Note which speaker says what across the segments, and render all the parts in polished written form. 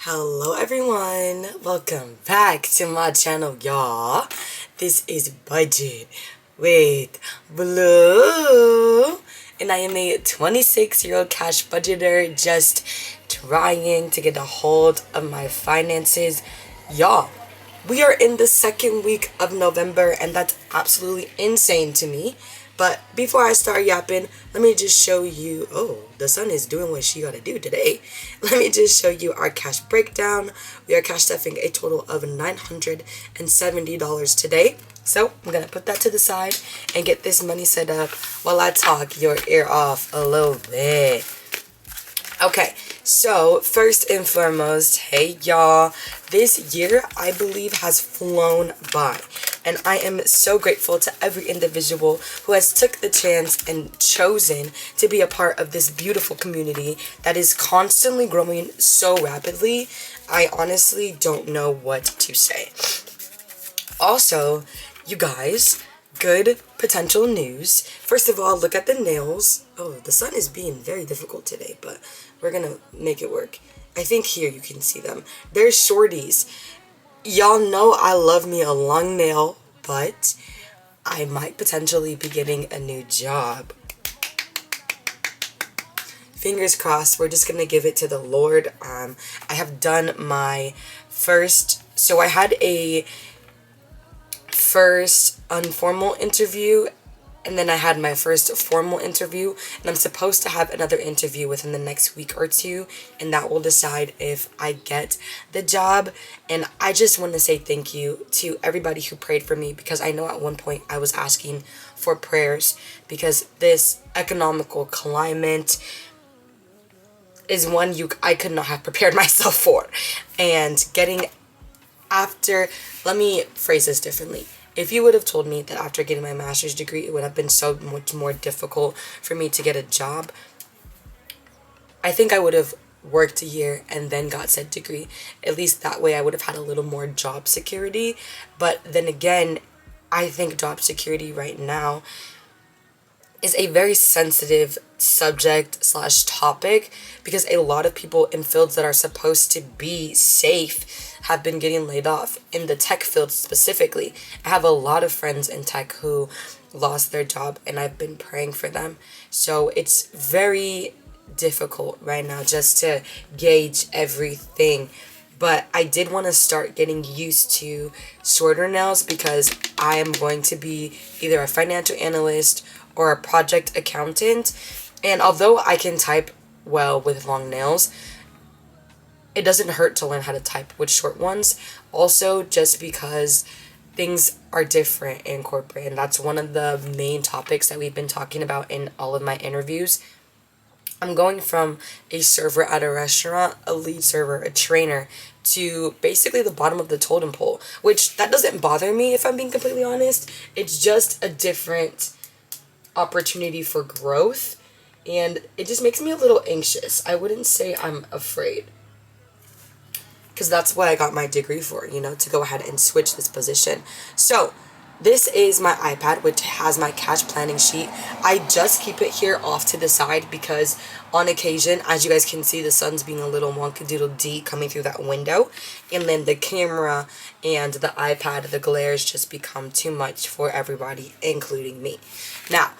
Speaker 1: Hello everyone, welcome back to my channel, y'all. This is Budget with Blue, and I am a 26-year-old cash budgeter just trying to get a hold of my finances. Y'all, we are in the second week of November, and that's absolutely insane to me. But before I start yapping, let me just show you, oh, the sun is doing what she gotta do today. Let me just show you our cash breakdown. We are cash stuffing a total of $970 today. So I'm gonna put that to the side and get this money set up while I talk your ear off a little bit. Okay, so first and foremost, hey y'all, this year I believe has flown by, and I am so grateful to every individual who has took the chance and chosen to be a part of this beautiful community that is constantly growing so rapidly. I honestly don't know what to say. Also, you guys, good potential news. First of all, look at the nails. Oh, the sun is being very difficult today, but we're gonna make it work. I think here you can see them. They're shorties. Y'all know I love me a long nail, but I might potentially be getting a new job. Fingers crossed. We're just gonna give it to the Lord. I have done my first, so I had a first informal interview, and then I had my first formal interview, and I'm supposed to have another interview within the next week or two, and that will decide if I get the job. And I just want to say thank you to everybody who prayed for me, because I know at one point I was asking for prayers, because this economical climate is one I could not have prepared myself for. And let me phrase this differently. If you would have told me that after getting my master's degree, it would have been so much more difficult for me to get a job, I think I would have worked a year and then got said degree. At least that way I would have had a little more job security. But then again, I think job security right now is a very sensitive subject / topic, because a lot of people in fields that are supposed to be safe have been getting laid off. In the tech field specifically, I have a lot of friends in tech who lost their job, and I've been praying for them. So it's very difficult right now just to gauge everything. But I did want to start getting used to shorter nails, because I am going to be either a financial analyst or a project accountant. And although I can type well with long nails, it doesn't hurt to learn how to type with short ones. Also, just because things are different in corporate, and that's one of the main topics that we've been talking about in all of my interviews. I'm going from a server at a restaurant, a lead server, a trainer, to basically the bottom of the totem pole, which that doesn't bother me, if I'm being completely honest. It's just a different opportunity for growth, and it just makes me a little anxious. I wouldn't say I'm afraid, because that's what I got my degree for, to go ahead and switch this position. So this is my iPad, which has my cash planning sheet. I just keep it here off to the side because on occasion, as you guys can see, the sun's being a little wonkadoodle-dee coming through that window. And then the camera and the iPad, the glares just become too much for everybody, including me. Now,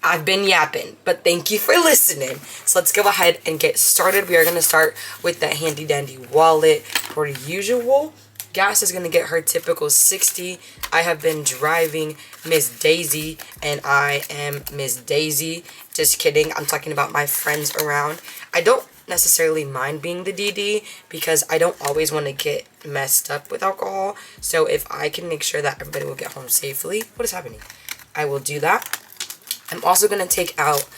Speaker 1: I've been yapping, but thank you for listening. So let's go ahead and get started. We are going to start with that handy dandy wallet per usual. Gas is going to get her typical 60. I have been driving Miss Daisy, and I am Miss Daisy. Just kidding. I'm talking about my friends around. I don't necessarily mind being the DD, because I don't always want to get messed up with alcohol. So if I can make sure that everybody will get home safely, what is happening? I will do that. I'm also going to take out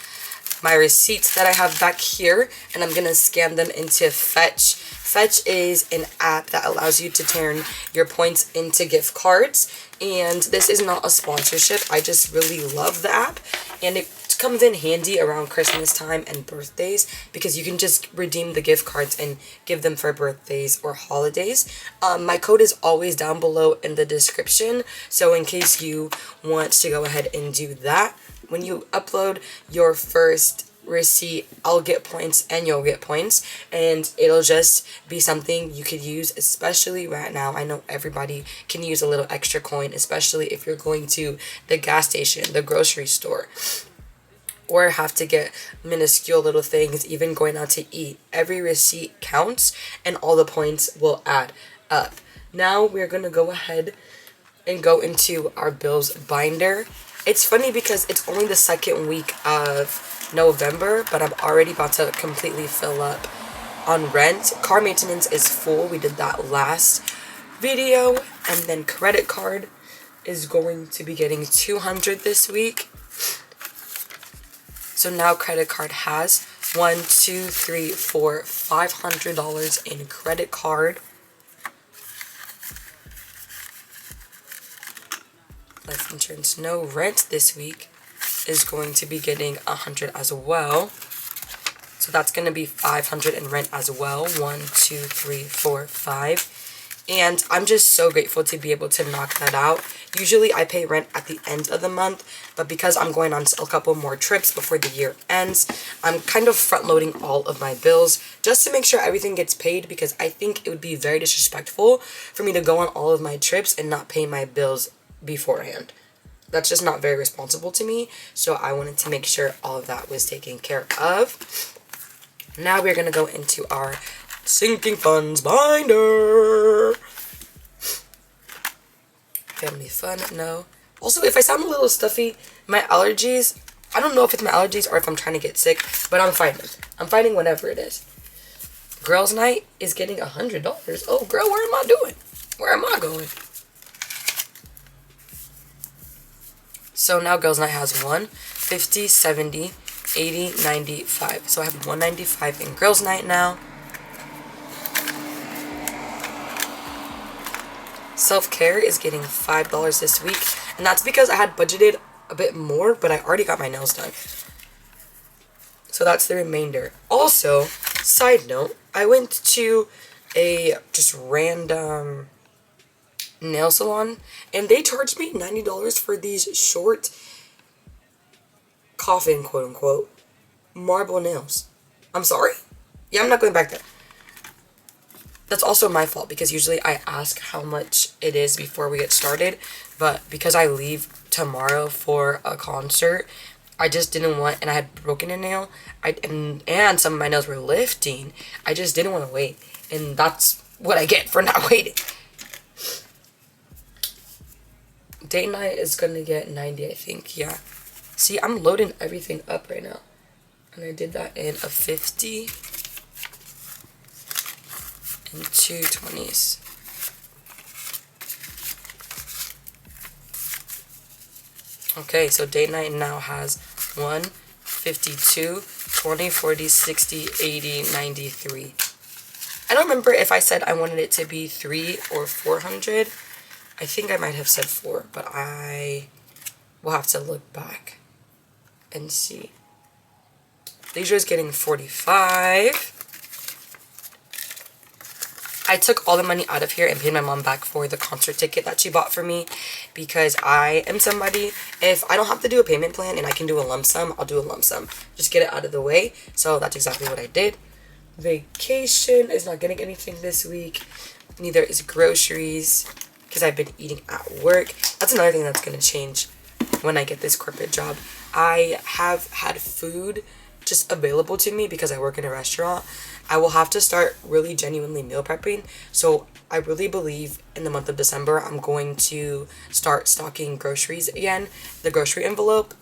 Speaker 1: my receipts that I have back here, and I'm going to scan them into Fetch. Fetch is an app that allows you to turn your points into gift cards, and this is not a sponsorship. I just really love the app, and it comes in handy around Christmas time and birthdays, because you can just redeem the gift cards and give them for birthdays or holidays. My code is always down below in the description, so in case you want to go ahead and do that, when you upload your first receipt, I'll get points and you'll get points, and it'll just be something you could use, especially right now. I know everybody can use a little extra coin, especially if you're going to the gas station, the grocery store, or have to get minuscule little things, even going out to eat. Every receipt counts and all the points will add up. Now we're going to go ahead and go into our bills binder. It's funny because it's only the second week of November, but I'm already about to completely fill up on rent. Car maintenance is full. We did that last video. And then credit card is going to be getting $200 this week. So now credit card has $500 in credit card. Life insurance, no rent this week, is going to be getting $100 as well. So that's going to be $500 in rent as well. 1, 2, 3, 4, 5. And I'm just so grateful to be able to knock that out. Usually I pay rent at the end of the month, but because I'm going on a couple more trips before the year ends, I'm kind of front loading all of my bills just to make sure everything gets paid, because I think it would be very disrespectful for me to go on all of my trips and not pay my bills beforehand. That's just not very responsible to me. So I wanted to make sure all of that was taken care of. Now we're going to go into our sinking funds binder. Family fun, no. Also, if I sound a little stuffy, my allergies, I don't know if it's my allergies or if I'm trying to get sick, but I'm fighting. I'm fighting whatever it is. Girls' night is getting $100. Oh, girl, where am I doing? Where am I going? So now girls' night has 1, 50, 70, 80, 95. So I have 195 in girls' night now. Self-care is getting $5 this week, and that's because I had budgeted a bit more, but I already got my nails done. So that's the remainder. Also, side note, I went to a just random nail salon, and they charged me $90 for these short coffin, quote unquote, marble nails. I'm sorry? Yeah, I'm not going back there. That's also my fault, because usually I ask how much it is before we get started, but because I leave tomorrow for a concert, I just didn't want, and I had broken a nail, and some of my nails were lifting. I just didn't want to wait, and that's what I get for not waiting. Date night is gonna get 90, I think. Yeah. See, I'm loading everything up right now, and I did that in a 50 and 2 20s. Okay, so date night now has 1, 52, 20, 40, 60, 80, 93. I don't remember if I said I wanted it to be 3 or 400. I think I might have said 4, but I will have to look back and see. Leisure is getting 45. I took all the money out of here and paid my mom back for the concert ticket that she bought for me, because I am somebody, if I don't have to do a payment plan and I can do a lump sum, I'll do a lump sum. Just get it out of the way. So that's exactly what I did. Vacation is not getting anything this week. Neither is groceries, because I've been eating at work. That's another thing that's going to change when I get this corporate job. I have had food just available to me because I work in a restaurant. I will have to start really genuinely meal prepping. So I really believe in the month of December, I'm going to start stocking groceries again, the grocery envelope,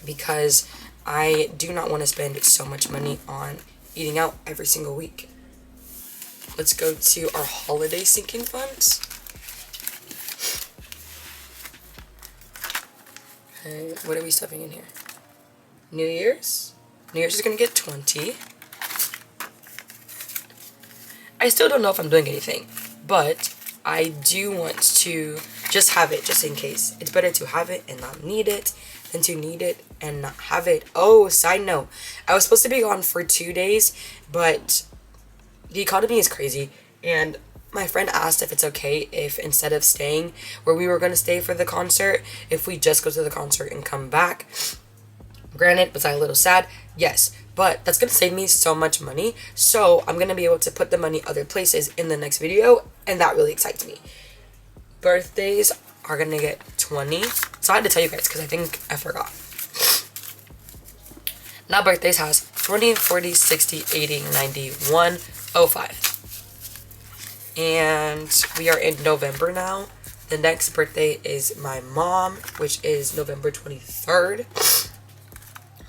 Speaker 1: because I do not want to spend so much money on eating out every single week. Let's go to our holiday sinking funds. Okay, what are we stuffing in here? New Year's? New Year's is going to get 20. I still don't know if I'm doing anything, but I do want to just have it just in case. It's better to have it and not need it than to need it and not have it. Oh, side note, I was supposed to be gone for 2 days, but the economy is crazy, and my friend asked if it's okay if instead of staying where we were going to stay for the concert, if we just go to the concert and come back. Granted, was I a little sad? Yes, but that's gonna save me so much money. So I'm gonna be able to put the money other places in the next video, and that really excites me. Birthdays are gonna get 20. So I had to tell you guys because I think I forgot. Now birthdays has 20, 40, 60, 80, 90, 105. And we are in November now. The next birthday is my mom, which is November 23rd.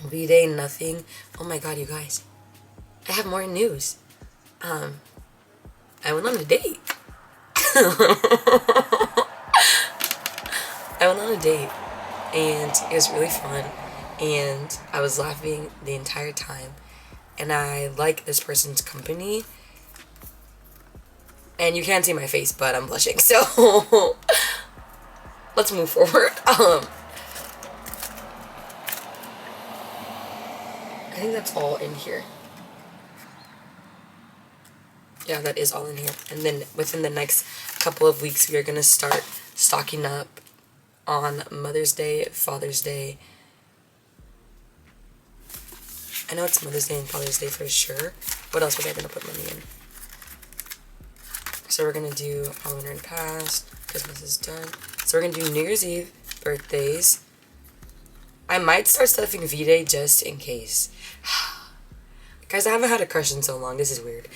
Speaker 1: V-Day, nothing. Oh my god, you guys. I have more news. I went on a date. I went on a date, and it was really fun, and I was laughing the entire time, and I like this person's company, and you can't see my face, but I'm blushing, so let's move forward. I think that's all in here. Yeah, that is all in here. And then within the next couple of weeks, we are going to start stocking up on Mother's Day, Father's Day. I know it's Mother's Day and Father's Day for sure. What else was I going to put money in? So we're going to do All Winter and Past. Christmas is done. So we're going to do New Year's Eve, birthdays. I might start stuffing V-Day just in case. Guys, I haven't had a crush in so long. This is weird.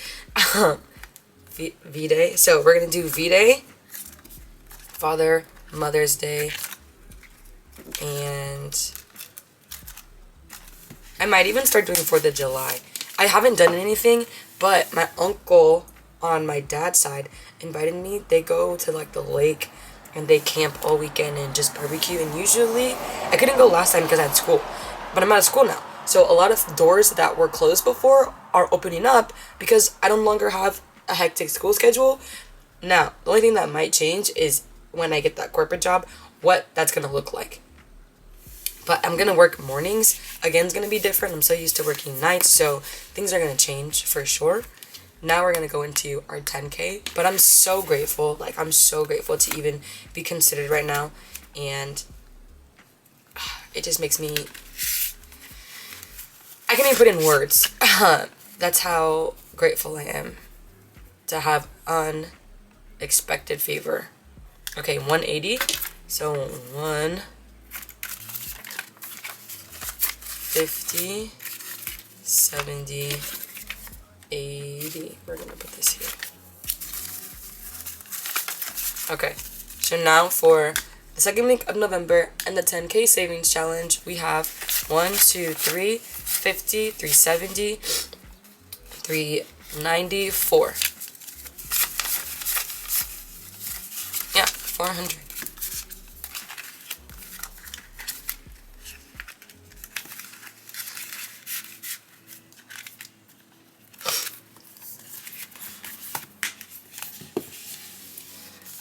Speaker 1: V-Day. So we're going to do V-Day, Father, Mother's Day, and I might even start doing 4th of July. I haven't done anything, but my uncle on my dad's side invited me. They go to like the lake and they camp all weekend and just barbecue. And usually, I couldn't go last time because I had school, but I'm out of school now. So a lot of doors that were closed before are opening up because I no longer have a hectic school schedule. Now, the only thing that might change is when I get that corporate job, what that's going to look like. But I'm going to work mornings. Again, it's going to be different. I'm so used to working nights, so things are going to change for sure. Now we're going to go into our 10K. But I'm so grateful. Like, I'm so grateful to even be considered right now. And it just makes me... I can't even put in words. That's how grateful I am to have unexpected favor. Okay, 180. So 150, 70, 80. We're gonna put this here. Okay, so now for the second week of November and the 10K savings challenge, we have 1, 2, 3, 50, 370, 394. Yeah, 400.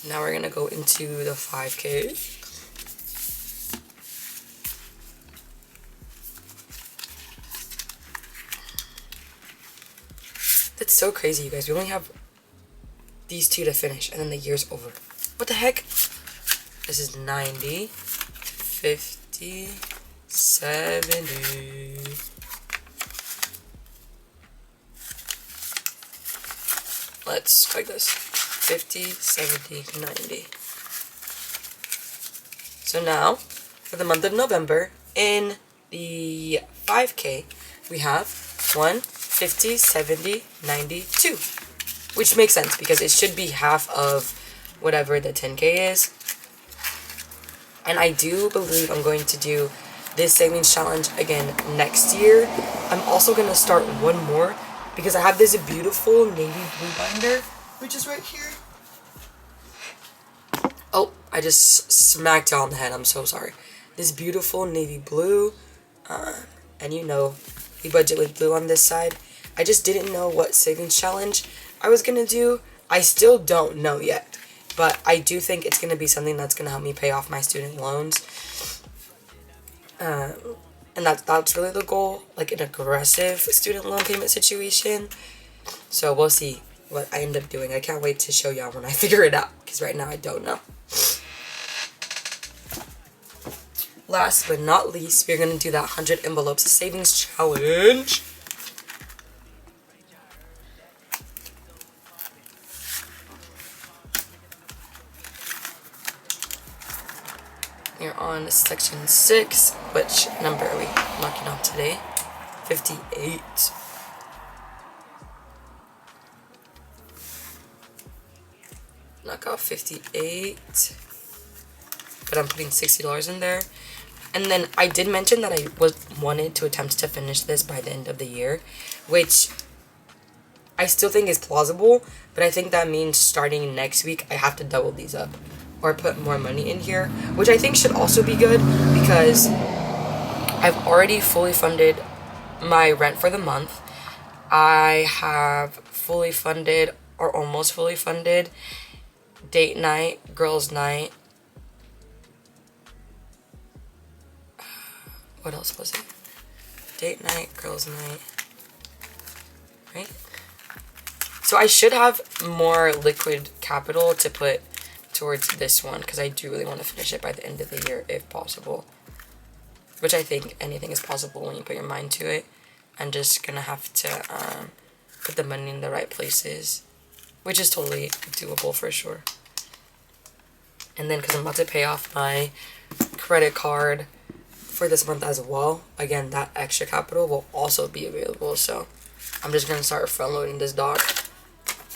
Speaker 1: Now we're gonna go into the 5K. That's so crazy, you guys. We only have these two to finish, and then the year's over. What the heck? This is 90, 50, 70. Let's try this. 50, 70, 90. So now, for the month of November, in the 5K, we have 1, 50, 70, 92. Which makes sense, because it should be half of whatever the 10K is. And I do believe I'm going to do this savings challenge again next year. I'm also going to start one more, because I have this beautiful navy blue binder, which is right here. Oh, I just smacked y'all on the head. I'm so sorry. This beautiful navy blue. And you know, we budget with blue on this side. I just didn't know what savings challenge I was going to do. I still don't know yet. But I do think it's going to be something that's going to help me pay off my student loans. And that's really the goal. Like an aggressive student loan payment situation. So we'll see what I end up doing. I can't wait to show y'all when I figure it out, because right now I don't know. last but not least, we're going to do that 100 envelopes savings challenge. We're on section 6. Which number are we marking on today? 58. Knock out 58. But I'm putting $60 in there. And then I did mention that I wanted to attempt to finish this by the end of the year, which I still think is plausible, but I think that means starting next week I have to double these up or put more money in here, which I think should also be good because I've already fully funded my rent for the month. I have fully funded or almost fully funded date night, girls night. What else was it? Date night, girls night, right? So I should have more liquid capital to put towards this one because I do really want to finish it by the end of the year if possible. Which I think anything is possible when you put your mind to it. I'm just gonna have to put the money in the right places, which is totally doable for sure. And then because I'm about to pay off my credit card for this month as well, again, that extra capital will also be available. So I'm just gonna start front loading this dog.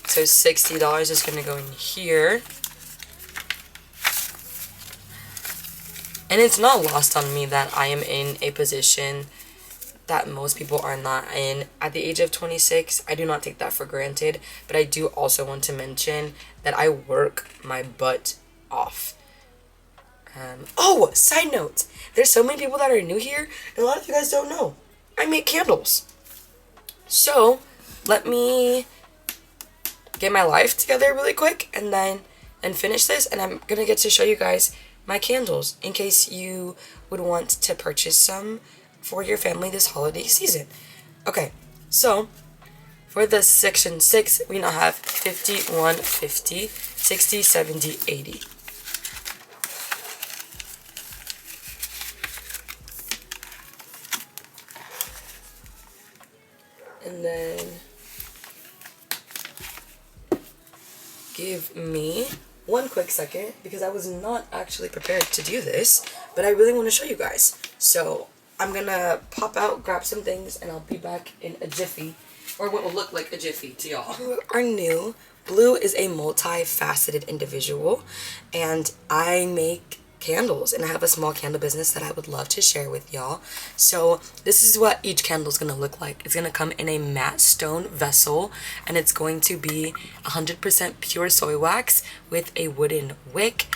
Speaker 1: So $60 is gonna go in here. And it's not lost on me that I am in a position that most people are not in. At the age of 26, I do not take that for granted, but I do also want to mention that I work my butt off. Oh, side note, there's so many people that are new here, and a lot of you guys don't know. I make candles. So, let me get my life together really quick and finish this, and I'm gonna get to show you guys my candles in case you would want to purchase some for your family this holiday season. Okay, so for the section 6, we now have 51, 50, 60, 70, 80. And then give me one quick second because I was not actually prepared to do this, but I really want to show you guys. So I'm gonna pop out, grab some things, and I'll be back in a jiffy, or what will look like a jiffy to y'all who are new. Blue is a multifaceted individual, and I make candles, and I have a small candle business that I would love to share with y'all. So this is what each candle is gonna look like. It's gonna come in a matte stone vessel, and it's going to be 100% pure soy wax with a wooden wick.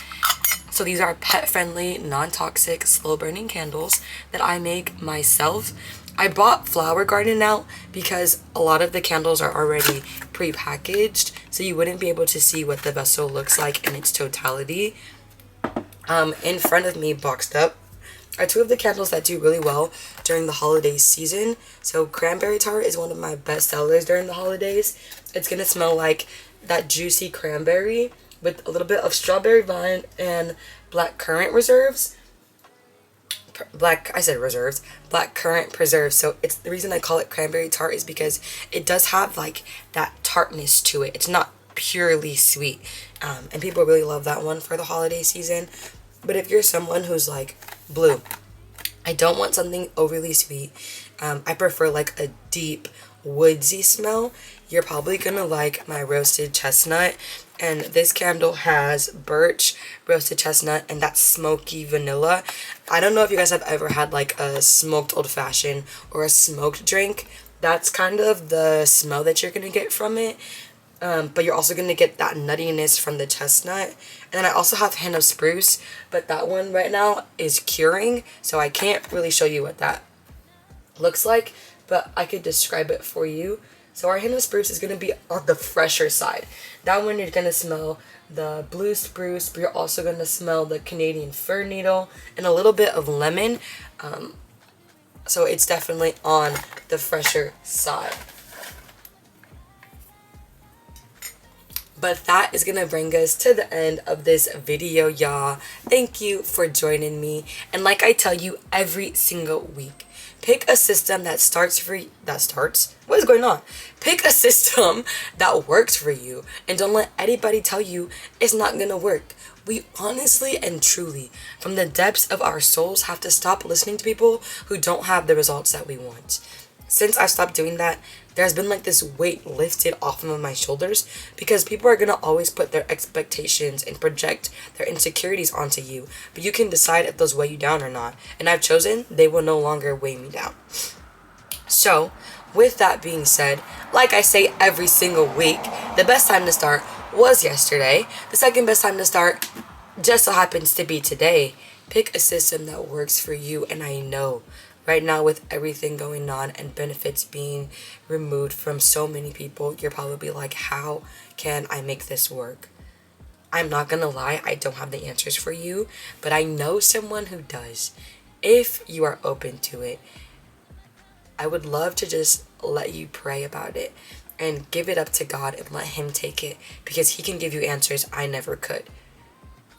Speaker 1: So these are pet-friendly, non-toxic, slow-burning candles that I make myself. I bought Flower Garden out because a lot of the candles are already pre-packaged, so you wouldn't be able to see what the vessel looks like in its totality. In front of me, boxed up, are two of the candles that do really well during the holiday season. So Cranberry Tart is one of my best sellers during the holidays. It's going to smell like that juicy cranberry with a little bit of strawberry vine and black currant reserves. Black currant preserves. So it's the reason I call it Cranberry Tart is because it does have like that tartness to it. It's not purely sweet. And people really love that one for the holiday season. But if you're someone who's like, Blue, I don't want something overly sweet, I prefer like a deep woodsy smell, you're probably gonna like my roasted chestnut. And this candle has birch, roasted chestnut, and that smoky vanilla. I don't know if you guys have ever had like a smoked old fashioned or a smoked drink. That's kind of the smell that you're gonna get from it. But you're also going to get that nuttiness from the chestnut. And then I also have Hen of Spruce, but that one right now is curing, so I can't really show you what that looks like, but I could describe it for you. So our Hen of Spruce is going to be on the fresher side. That one you're going to smell the blue spruce, but you're also going to smell the Canadian fir needle and a little bit of lemon. So it's definitely on the fresher side. But that is gonna bring us to the end of this video, y'all. Thank you for joining me. And like I tell you every single week, pick a system that what is going on? Pick a system that works for you, and don't let anybody tell you it's not gonna work. We honestly and truly, from the depths of our souls, have to stop listening to people who don't have the results that we want. Since I stopped doing that, there's been like this weight lifted off of my shoulders, because people are gonna always put their expectations and project their insecurities onto you, but you can decide if those weigh you down or not. And I've chosen they will no longer weigh me down. So, with that being said, like I say every single week, the best time to start was yesterday. The second best time to start just so happens to be today. Pick a system that works for you, and I know right now, with everything going on and benefits being removed from so many people, you're probably like, how can I make this work? I'm not gonna lie, I don't have the answers for you, but I know someone who does. If you are open to it, I would love to just let you pray about it and give it up to God and let Him take it, because He can give you answers I never could.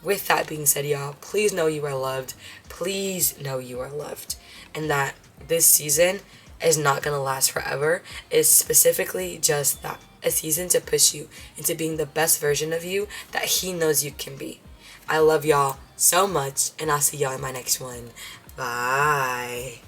Speaker 1: With that being said, y'all, please know you are loved. Please know you are loved. And that this season is not going to last forever. It's specifically just that, a season to push you into being the best version of you that He knows you can be. I love y'all so much, and I'll see y'all in my next one. Bye.